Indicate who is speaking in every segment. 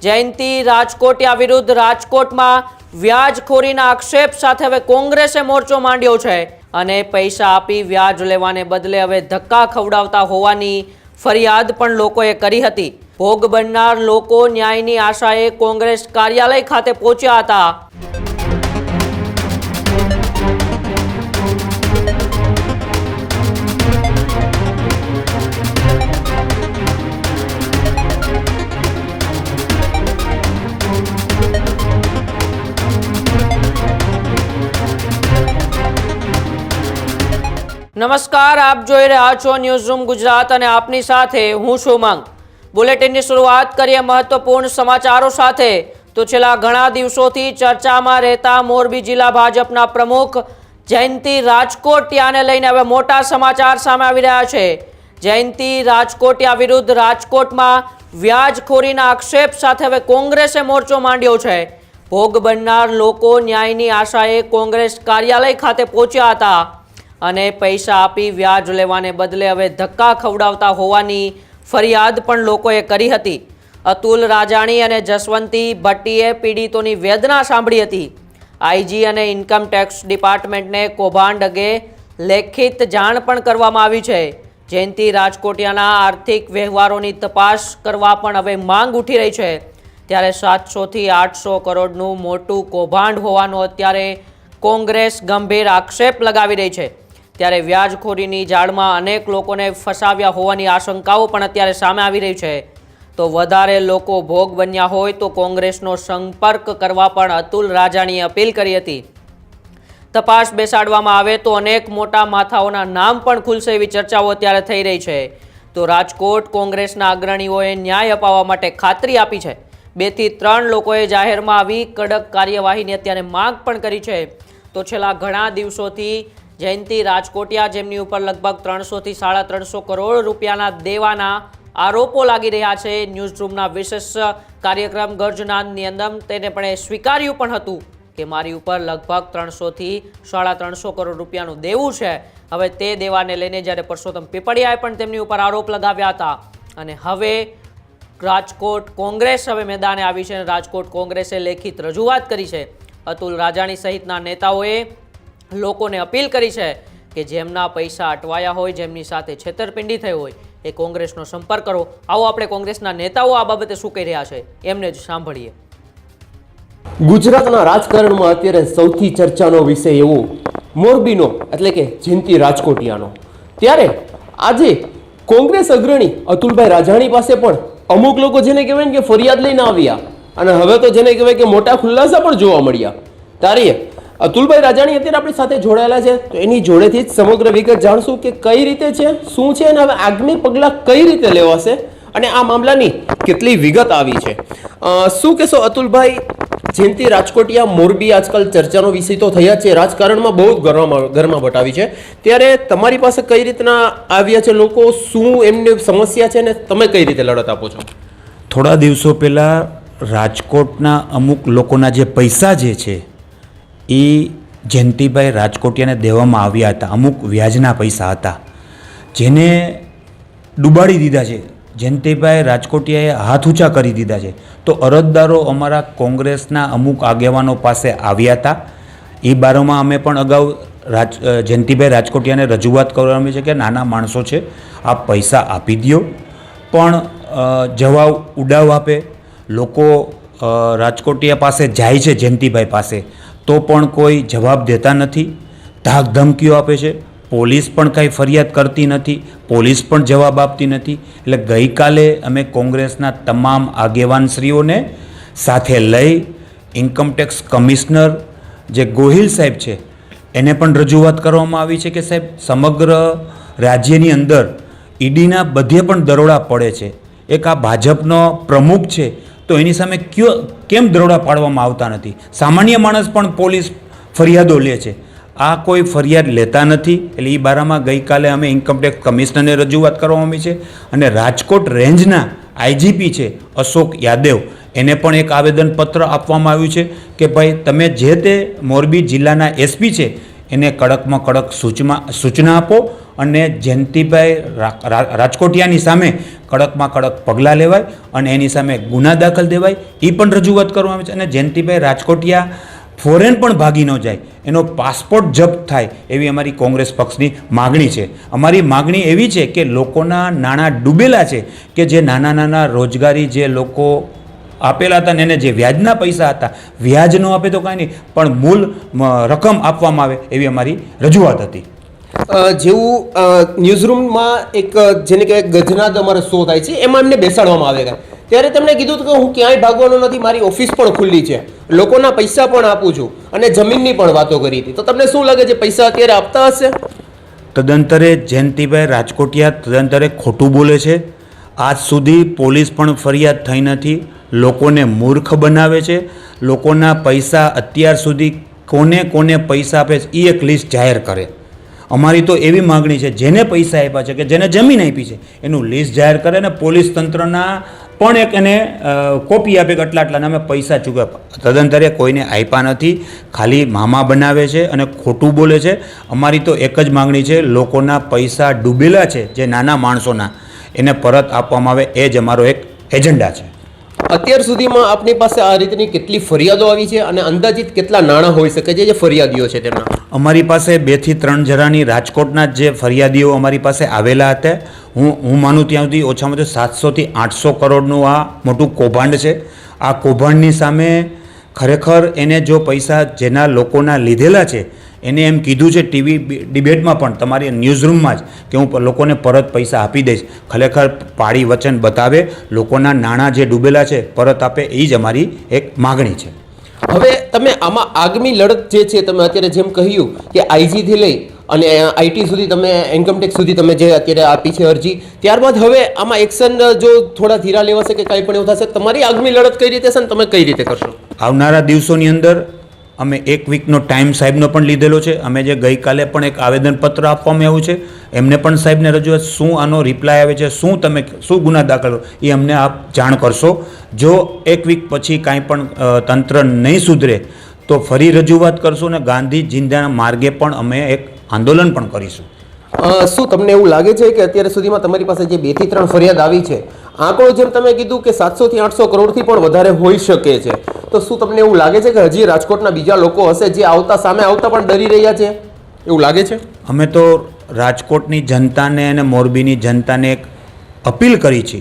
Speaker 1: જયંતી રાજકોટિયા વિરુદ્ધ રાજકોટમાં વ્યાજખોરીના આક્ષેપ સાથે હવે કોંગ્રેસે મોરચો માંડ્યો છે અને પૈસા આપી વ્યાજ લેવાને બદલે હવે ધક્કા ખવડાવતા હોવાની ફરિયાદ પણ લોકોએ કરી હતી। ભોગ બનનાર લોકો ન્યાયની આશાએ કોંગ્રેસ કાર્યાલય ખાતે પહોંચ્યા હતા। નમસ્કાર, આપ જોઈ રહ્યા છો ન્યૂઝ રૂમ ગુજરાત અને આપની સાથે હું શુમાંગ। બુલેટિનની શરૂઆત કરીએ મહત્વપૂર્ણ સમાચારો સાથે। તો છેલ્લા ઘણા દિવસોથી ચર્ચામાં રહેતા મોરબી જિલ્લા ભાજપના પ્રમુખ જયંતી રાજકોટિયાને લઈને હવે મોટા સમાચાર સામે આવી રહ્યા છે। જયંતી રાજકોટિયા વિરુદ્ધ રાજકોટમાં વ્યાજખોરીના આક્ષેપ સાથે હવે કોંગ્રેસે મોરચો માંડ્યો છે। ભોગ બનનાર લોકો ન્યાયની આશાએ કોંગ્રેસ કાર્યાલય ખાતે પહોંચ્યા હતા અને પૈસા આપી વ્યાજ લેવાને બદલે હવે ધક્કા ખવડાવતા હોવાની ફરિયાદ પણ લોકોએ કરી હતી। અતુલ રાજાણી અને જસવંતી ભટ્ટીએ પીડિતોની વેદના સાંભળી હતી। આઈજી અને ઇન્કમ ટેક્સ ડિપાર્ટમેન્ટને કૌભાંડ અંગે લેખિત જાણ પણ કરવામાં આવી છે। જયંતી રાજકોટિયાના આર્થિક વ્યવહારોની તપાસ કરવા પણ હવે માંગ ઉઠી રહી છે। ત્યારે 700 થી 800 કરોડનું મોટું કૌભાંડ હોવાનો અત્યારે કોંગ્રેસ ગંભીર આક્ષેપ લગાવી રહી છે। ત્યારે વ્યાજખોરીની જાળમાં અનેક લોકોને ફસાવ્યા હોવાની આશંકાઓ પણ અત્યારે સામે આવી રહી છે। તો વધારે લોકો ભોગ બન્યા હોય તો કોંગ્રેસનો સંપર્ક કરવા પણ અતુલ રાજાણીએ અપીલ કરી હતી। તપાસ બેસાડવામાં આવે તો અનેક મોટા માથાઓના નામ પણ ખુલશે એવી ચર્ચાઓ અત્યારે થઈ રહી છે। તો રાજકોટ કોંગ્રેસના અગ્રણીઓએ ન્યાય અપાવવા માટે ખાતરી આપી છે। 2 થી 3 લોકોએ જાહેરમાં આવી કડક કાર્યવાહીની અત્યારે માંગ પણ કરી છે। તો છેલ્લા ઘણા દિવસોથી જયંતી રાજકોટિયા, જેમની ઉપર લગભગ 300 થી 350 કરોડ રૂપિયાના દેવાના આરોપો લાગી રહ્યા છે, ન્યૂઝરૂમના વિશેષ કાર્યક્રમ ગર્જનાની અંદર તેને પણ સ્વીકાર્યું પણ હતું કે મારી ઉપર લગભગ 300 થી 350 કરોડ રૂપિયાનું દેવું છે। હવે તે દેવાને લઈને જ્યારે પરસોત્તમ પીપળિયાએ પણ તેમની ઉપર આરોપ લગાવ્યા હતા અને હવે રાજકોટ કોંગ્રેસ હવે મેદાને આવી છે અને રાજકોટ કોંગ્રેસે લેખિત રજૂઆત કરી છે। અતુલ રાજાણી સહિતના નેતાઓએ લોકોને અપીલ કરી છે કે જેમના પૈસા અટવાયા હોય, જેમની સાથે છેતરપિંડી થઈ હોય, એ કોંગ્રેસનો સંપર્ક કરો। આવો આપણે કોંગ્રેસના નેતાઓ આ બાબતે શું કહી રહ્યા છે એમને જ સાંભળીએ।
Speaker 2: ગુજરાતના રાજકારણમાં અત્યારે સૌથી ચર્ચાનો વિષય એવો મોરબીનો એટલે કે જયંતી રાજકોટિયાનો। ત્યારે આજે કોંગ્રેસ અગ્રણી અતુલભાઈ રાજાણી પાસે પણ અમુક લોકો જેને કહેવાય ને કે ફરિયાદ લઈને આવ્યા અને હવે તો જેને કહેવાય કે મોટા ખુલાસા પણ જોવા મળ્યા। ત્યારે અતુલભાઈ રાજાણી અત્યારે આપણી સાથે જોડાયેલા છે, તો એની જોડેથી જ સમગ્ર વિગત જાણશું કે કઈ રીતે છે, શું છે અને હવે આગામી પગલાં કઈ રીતે લેવાશે અને આ મામલાની કેટલી વિગત આવી છે। શું કહેશો અતુલભાઈ? જયંતી રાજકોટિયા મોરબી આજકાલ ચર્ચાનો વિષય તો થયા છે, રાજકારણમાં બહુ ગરમાવટ આવી છે। ત્યારે તમારી પાસે કઈ રીતના આવ્યા છે લોકો, શું એમની સમસ્યા છે ને તમે કઈ રીતે લડત આપો છો?
Speaker 3: થોડા દિવસો પહેલાં રાજકોટના અમુક લોકોના જે પૈસા જે છે એ જયંતીભાઈ રાજકોટિયાને દેવામાં આવ્યા હતા। અમુક વ્યાજના પૈસા હતા જેને ડૂબાડી દીધા છે। જયંતીભાઈ રાજકોટિયાએ હાથ ઊંચા કરી દીધા છે। તો અરજદારો અમારા કોંગ્રેસના અમુક આગેવાનો પાસે આવ્યા હતા। એ બારોમાં અમે પણ અગાઉ જયંતીભાઈ રાજકોટિયાને રજૂઆત કરવામાં છે કે નાના માણસો છે, આપ પૈસા આપી દો, પણ જવાબ ઉડાવ આપે। લોકો રાજકોટિયા પાસે જાય છે જયંતીભાઈ પાસે તો પણ કોઈ જવાબ દેતા નથી, ધાક ધમકીઓ આપે છે। પોલીસ પણ કાંઈ ફરિયાદ કરતી નથી, પોલીસ પણ જવાબ આપતી નથી। એટલે ગઈકાલે અમે કોંગ્રેસના તમામ આગેવાનશ્રીઓને સાથે લઈ ઇન્કમટેક્સ કમિશનર જે ગોહિલ સાહેબ છે એને પણ રજૂઆત કરવામાં આવી છે કે સાહેબ સમગ્ર રાજ્યની અંદર ઈડીના બધે પણ દરોડા પડે છે, એક આ ભાજપનો પ્રમુખ છે તો એની સામે કેમ દરોડા પાડવામાં આવતા નથી? સામાન્ય માણસ પણ પોલીસ ફરિયાદો લે છે, આ કોઈ ફરિયાદ લેતા નથી। એટલે એ બારામાં ગઈકાલે અમે ઇન્કમટેક્સ કમિશનરને રજૂઆત કરવામાં આવી છે અને રાજકોટ રેન્જના આઈજીપી છે અશોક યાદવ, એને પણ એક આવેદનપત્ર આપવામાં આવ્યું છે કે ભાઈ તમે જે તે મોરબી જિલ્લાના એસપી છે એને કડકમાં કડક સૂચના આપો અને જયંતિભાઈ રાજકોટિયાની સામે કડકમાં કડક પગલાં લેવાય અને એની સામે ગુના દાખલ દેવાય એ પણ રજૂઆત કરવામાં આવે છે. અને જયંતિભાઈ રાજકોટિયા ફોરેન પણ ભાગી ન જાય, એનો પાસપોર્ટ જપ્ત થાય એવી અમારી કોંગ્રેસ પક્ષની માગણી છે. અમારી માગણી એવી છે કે લોકોના નાણાં ડૂબેલા છે, કે જે નાના નાના રોજગારી જે લોકો આપેલા હતા ને એને જે વ્યાજના પૈસા હતા, વ્યાજ ન આપે તો કાંઈ નહીં, પણ મૂળ રકમ આપવામાં આવે એવી અમારી રજૂઆત હતી.
Speaker 2: જેવું ન્યૂઝરૂમમાં એક જેને કહેવાય ગજનાદ અમારો શો થાય છે, એમાં એમને બેસાડવામાં આવે છે. ત્યારે તેમણે કીધું હતું કે હું ક્યાંય ભાગવાનો નથી, મારી ઓફિસ પણ ખુલ્લી છે, લોકોના પૈસા પણ આપું છું અને જમીનની પણ વાતો કરી હતી. તો તમને શું લાગે છે, પૈસા અત્યારે આપતા હશે?
Speaker 3: તદંતરે જયંતિભાઈ રાજકોટિયા તદંતરે ખોટું બોલે છે. આજ સુધી પોલીસ પણ ફરિયાદ થઈ નથી. લોકોને મૂર્ખ બનાવે છે. લોકોના પૈસા અત્યાર સુધી કોને કોને પૈસા આપે છે એ એક લિસ્ટ જાહેર કરે. અમારી તો એવી માગણી છે, જેને પૈસા આપ્યા છે કે જેને જમીન આપી છે એનું લિસ્ટ જાહેર કરે ને પોલીસ તંત્રના પણ એક એને કોપી આપે કે આટલા આટલાના અમે પૈસા ચૂકવ્યા. તદંતરે કોઈને આપ્યા નથી, ખાલી મામા બનાવે છે અને ખોટું બોલે છે. અમારી તો એક જ માગણી છે, લોકોના પૈસા ડૂબેલા છે જે નાના માણસોના, એને પરત આપવામાં આવે, એ જ અમારો એક એજન્ડા છે.
Speaker 2: અત્યાર સુધીમાં આપની પાસે આ રીતની કેટલી ફરિયાદો આવી છે અને અંદાજિત કેટલા નાણાં હોઈ શકે છે જે ફરિયાદીઓ છે તેમના?
Speaker 3: અમારી પાસે 2 થી 3 જણાની રાજકોટના જે ફરિયાદીઓ અમારી પાસે આવેલા હતા. હું માનું ત્યાં સુધી ઓછામાં ઓછું 700 થી 800 કરોડનું આ મોટું કૌભાંડ છે. આ કૌભાંડની સામે ખરેખર એને જો પૈસા જેના લોકોના લીધેલા છે એને એમ કીધું છે ટીવી ડિબેટમાં પણ, તમારી ન્યૂઝરૂમમાં જ, કે હું લોકોને પરત પૈસા આપી દઈશ. ખરેખર પાળી વચન બતાવે, લોકોના નાણાં જે ડૂબેલા છે પરત આપે, એ જ અમારી એક માગણી છે.
Speaker 2: હવે તમે આમાં આગમી લડત જે છે, તમે અત્યારે જેમ કહ્યું કે આઈજીથી લઈ અને આઈટી સુધી, તમે ઇન્કમટેક્સ સુધી તમે જે અત્યારે આપી છે અરજી, ત્યારબાદ હવે આમાં એક્શન જો થોડા ધીરા લેવાશે કે કાંઈ પણ એવું થશે, તમારી આગમી લડત કઈ રીતે છે ને તમે કઈ રીતે કરશો?
Speaker 3: આવનારા દિવસોની અંદર અમે 1 વીકનો ટાઈમ સાહેબનો પણ લીધેલો છે. અમે જે ગઈકાલે પણ એક આવેદનપત્ર આપવામાં આવ્યું છે, એમને પણ સાહેબને રજૂઆત, શું આનો રિપ્લાય આવે છે, શું ગુના દાખલ, એ અમને આપ જાણ કરશો. જો 1 વીક પછી કાંઈ પણ તંત્ર નહીં સુધરે તો ફરી રજૂઆત કરશું અને ગાંધી જિંદાના માર્ગે પણ અમે એક આંદોલન પણ કરીશું.
Speaker 2: શું તમને એવું લાગે છે કે અત્યાર સુધીમાં તમારી પાસે જે 2 થી 3 ફરિયાદ આવી છે, આંકડો જેમ તમે કીધું કે 700 થી 800 કરોડથી પણ વધારે હોઈ શકે છે, તો શું તમને એવું લાગે છે કે હજી રાજકોટના બીજા લોકો હશે જે સામે આવતા પણ ડરી રહ્યા છે, એવું લાગે છે?
Speaker 3: અમે તો રાજકોટની જનતાને અને મોરબીની જનતાને એક અપીલ કરી છે,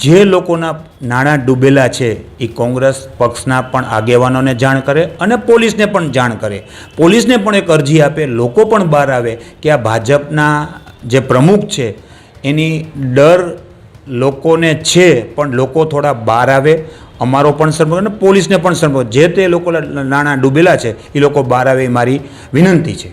Speaker 3: જે લોકોના નાણાં ડૂબેલા છે એ કોંગ્રેસ પક્ષના પણ આગેવાનોને જાણ કરે અને પોલીસને પણ જાણ કરે. પોલીસને પણ એક અરજી આપે, લોકો પણ બહાર આવે કે આ ભાજપના જે પ્રમુખ છે એની ડર લોકોને છે, પણ લોકો થોડા બહાર આવે. અમારો પણ સંપર્ક અને પોલીસને પણ સંપર્ક, જે તે લોકો નાણાં ડૂબેલા છે એ લોકો બહાર આવે એ મારી વિનંતી છે.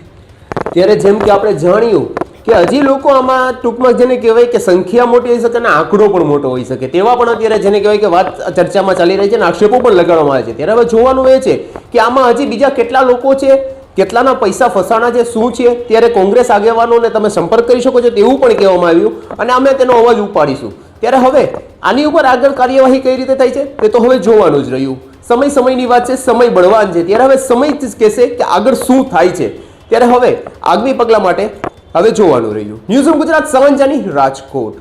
Speaker 2: ત્યારે જેમ કે આપણે જાણ્યું કે હજી લોકો આમાં ટૂંકમાં જેને કહેવાય કે સંખ્યા મોટી હોઈ શકે અને આંકડો પણ મોટો હોઈ શકે, તેવા પણ અત્યારે જેને કહેવાય કે વાત ચર્ચામાં ચાલી રહી છે અને આક્ષેપો પણ લગાડવામાં આવે છે. ત્યારે હવે જોવાનું એ છે કે આમાં હજી બીજા કેટલા લોકો છે, કેટલાના પૈસા ફસાણા છે, શું છે. ત્યારે કોંગ્રેસ આગેવાનોને તમે સંપર્ક કરી શકો છો તેવું પણ કહેવામાં આવ્યું અને અમે તેનો અવાજ ઉપાડીશું. ત્યારે હવે આની ઉપર આગળ કાર્યવાહી કઈ રીતે થાય છે તે તો હવે જોવાનું જ રહ્યું. સમયની વાત છે, સમય બળવાન છે. ત્યારે હવે સમય જ કહેશે કે આગળ શું થાય છે. ત્યારે હવે આગમી પગલા માટે હવે જોવાનું રહ્યું. ન્યૂઝરૂમ ગુજરાત, સવન જાની, રાજકોટ.